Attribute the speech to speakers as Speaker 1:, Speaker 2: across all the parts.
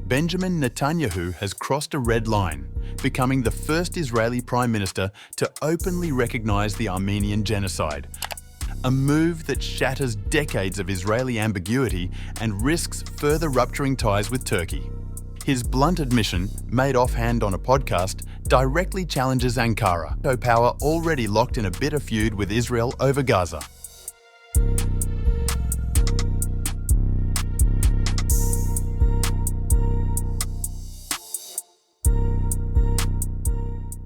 Speaker 1: Benjamin Netanyahu has crossed a red line, becoming the first Israeli Prime Minister to openly recognize the Armenian genocide, a move that shatters decades of Israeli ambiguity and risks further rupturing ties with Turkey. His blunt admission, made offhand on a podcast, directly challenges Ankara, a power already locked in a bitter feud with Israel over Gaza.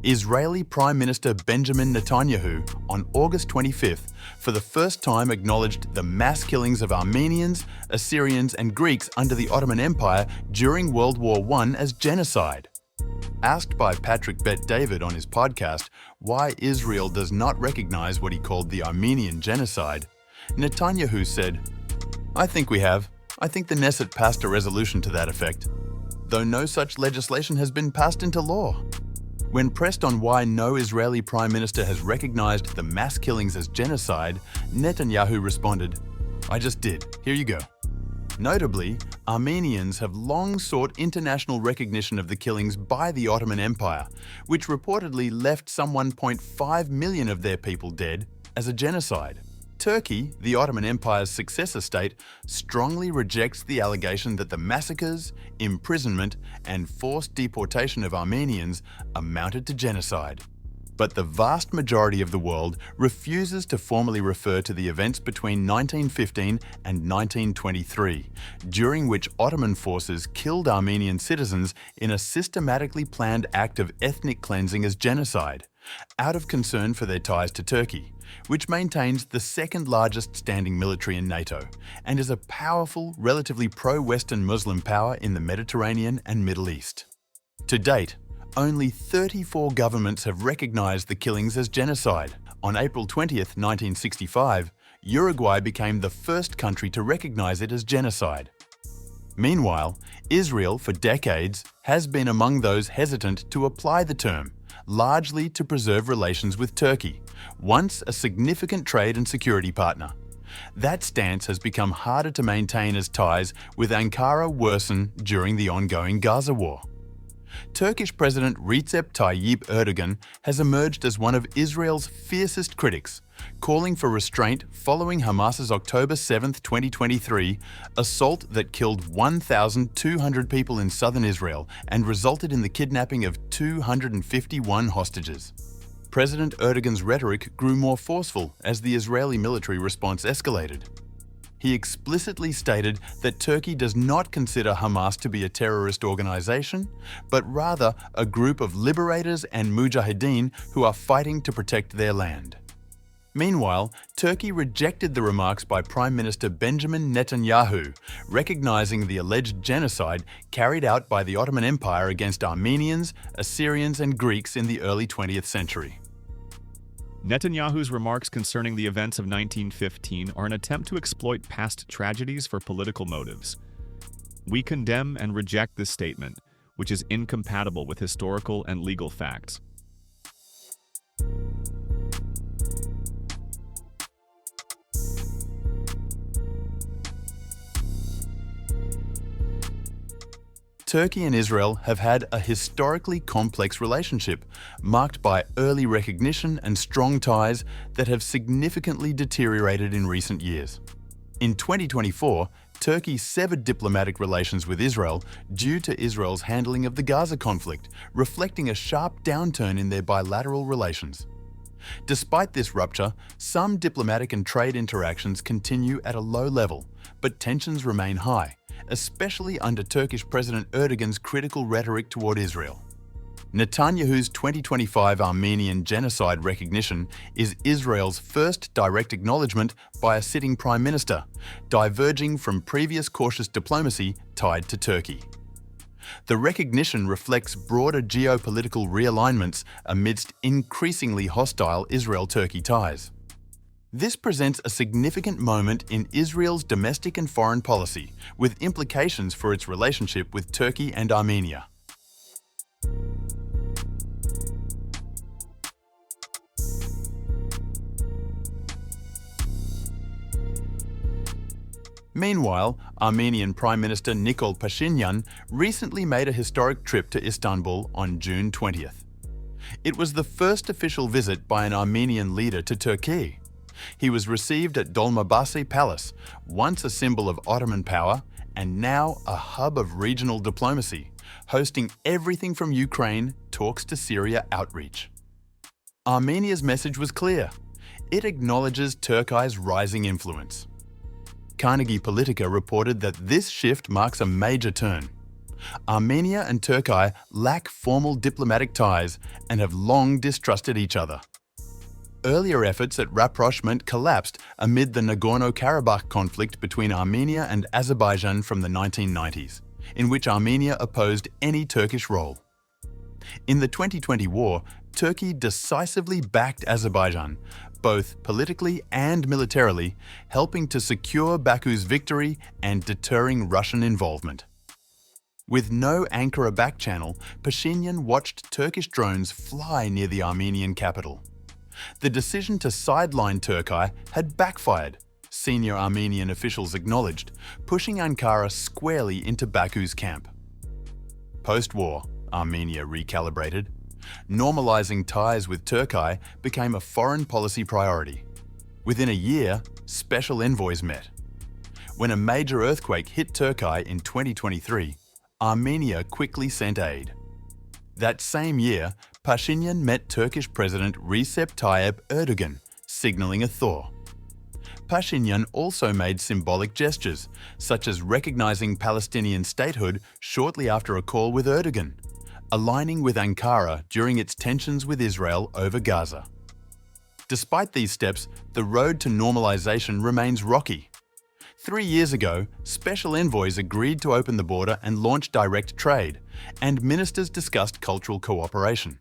Speaker 1: Israeli Prime Minister Benjamin Netanyahu, on August 25th, for the first time acknowledged the mass killings of Armenians, Assyrians and Greeks under the Ottoman Empire during World War I as genocide. Asked by Patrick Bet-David on his podcast why Israel does not recognize what he called the Armenian genocide, Netanyahu said, "I think we have. I think the Knesset passed a resolution to that effect, though no such legislation has been passed into law." When pressed on why no Israeli Prime Minister has recognized the mass killings as genocide, Netanyahu responded, "I just did. Here you go." Notably, Armenians have long sought international recognition of the killings by the Ottoman Empire, which reportedly left some 1.5 million of their people dead, as a genocide. Turkey, the Ottoman Empire's successor state, strongly rejects the allegation that the massacres, imprisonment, and forced deportation of Armenians amounted to genocide. But the vast majority of the world refuses to formally refer to the events between 1915 and 1923, during which Ottoman forces killed Armenian citizens in a systematically planned act of ethnic cleansing as genocide, out of concern for their ties to Turkey, which maintains the second largest standing military in NATO and is a powerful, relatively pro-Western Muslim power in the Mediterranean and Middle East. To date, only 34 governments have recognized the killings as genocide. On April 20th, 1965, Uruguay became the first country to recognize it as genocide. Meanwhile, Israel, for decades, has been among those hesitant to apply the term, largely to preserve relations with Turkey, once a significant trade and security partner. That stance has become harder to maintain as ties with Ankara worsen during the ongoing Gaza war. Turkish President Recep Tayyip Erdogan has emerged as one of Israel's fiercest critics, calling for restraint following Hamas's October 7, 2023, assault that killed 1,200 people in southern Israel and resulted in the kidnapping of 251 hostages. President Erdogan's rhetoric grew more forceful as the Israeli military response escalated. He explicitly stated that Turkey does not consider Hamas to be a terrorist organization, but rather a group of liberators and mujahideen who are fighting to protect their land. Meanwhile, Turkey rejected the remarks by Prime Minister Benjamin Netanyahu, recognizing the alleged genocide carried out by the Ottoman Empire against Armenians, Assyrians and Greeks in the early 20th century.
Speaker 2: Netanyahu's remarks concerning the events of 1915 are an attempt to exploit past tragedies for political motives. We condemn and reject this statement, which is incompatible with historical and legal facts.
Speaker 1: Turkey and Israel have had a historically complex relationship, marked by early recognition and strong ties that have significantly deteriorated in recent years. In 2024, Turkey severed diplomatic relations with Israel due to Israel's handling of the Gaza conflict, reflecting a sharp downturn in their bilateral relations. Despite this rupture, some diplomatic and trade interactions continue at a low level, but tensions remain high, especially under Turkish President Erdogan's critical rhetoric toward Israel. Netanyahu's 2025 Armenian genocide recognition is Israel's first direct acknowledgement by a sitting prime minister, diverging from previous cautious diplomacy tied to Turkey. The recognition reflects broader geopolitical realignments amidst increasingly hostile Israel-Turkey ties. This presents a significant moment in Israel's domestic and foreign policy, with implications for its relationship with Turkey and Armenia. Meanwhile, Armenian Prime Minister Nikol Pashinyan recently made a historic trip to Istanbul on June 20th. It was the first official visit by an Armenian leader to Turkey. He was received at Dolmabahce Palace, once a symbol of Ottoman power and now a hub of regional diplomacy, hosting everything from Ukraine talks to Syria outreach. Armenia's message was clear. It acknowledges Turkey's rising influence. Carnegie Politica reported that this shift marks a major turn. Armenia and Turkey lack formal diplomatic ties and have long distrusted each other. Earlier efforts at rapprochement collapsed amid the Nagorno-Karabakh conflict between Armenia and Azerbaijan from the 1990s, in which Armenia opposed any Turkish role. In the 2020 war, Turkey decisively backed Azerbaijan, both politically and militarily, helping to secure Baku's victory and deterring Russian involvement. With no Ankara back channel, Pashinyan watched Turkish drones fly near the Armenian capital. The decision to sideline Turkey had backfired, senior Armenian officials acknowledged, pushing Ankara squarely into Baku's camp. Post-war, Armenia recalibrated. Normalising ties with Turkey became a foreign policy priority. Within a year, special envoys met. When a major earthquake hit Turkey in 2023, Armenia quickly sent aid. That same year, Pashinyan met Turkish President Recep Tayyip Erdogan, signalling a thaw. Pashinyan also made symbolic gestures, such as recognizing Palestinian statehood shortly after a call with Erdogan, aligning with Ankara during its tensions with Israel over Gaza. Despite these steps, the road to normalisation remains rocky. 3 years ago, special envoys agreed to open the border and launch direct trade, and ministers discussed cultural cooperation.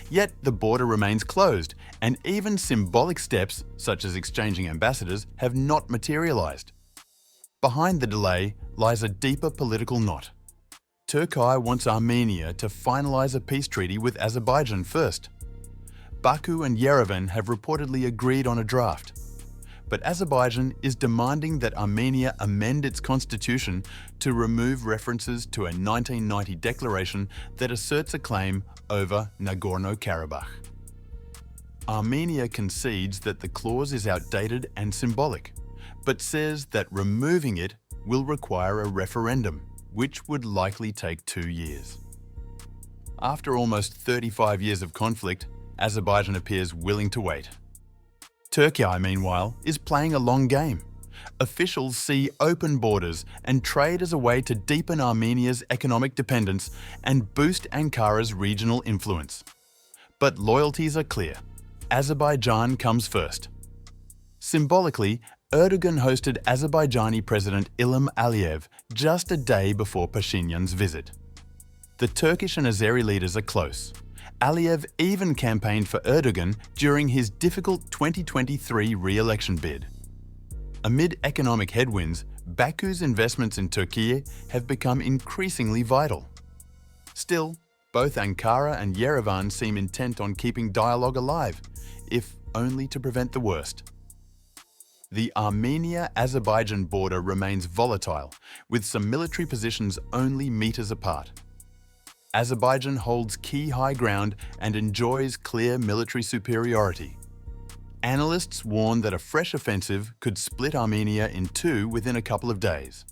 Speaker 1: Yet the border remains closed, and even symbolic steps, such as exchanging ambassadors, have not materialised. Behind the delay lies a deeper political knot. Turkey wants Armenia to finalise a peace treaty with Azerbaijan first. Baku and Yerevan have reportedly agreed on a draft. But Azerbaijan is demanding that Armenia amend its constitution to remove references to a 1990 declaration that asserts a claim over Nagorno-Karabakh. Armenia concedes that the clause is outdated and symbolic, but says that removing it will require a referendum, which would likely take 2 years. After almost 35 years of conflict, Azerbaijan appears willing to wait. Turkey, meanwhile, is playing a long game. Officials see open borders and trade as a way to deepen Armenia's economic dependence and boost Ankara's regional influence. But loyalties are clear. Azerbaijan comes first. Symbolically, Erdogan hosted Azerbaijani President Ilham Aliyev just a day before Pashinyan's visit. The Turkish and Azeri leaders are close. Aliyev even campaigned for Erdogan during his difficult 2023 re-election bid. Amid economic headwinds, Baku's investments in Turkey have become increasingly vital. Still, both Ankara and Yerevan seem intent on keeping dialogue alive, if only to prevent the worst. The Armenia-Azerbaijan border remains volatile, with some military positions only meters apart. Azerbaijan holds key high ground and enjoys clear military superiority. Analysts warn that a fresh offensive could split Armenia in two within a couple of days.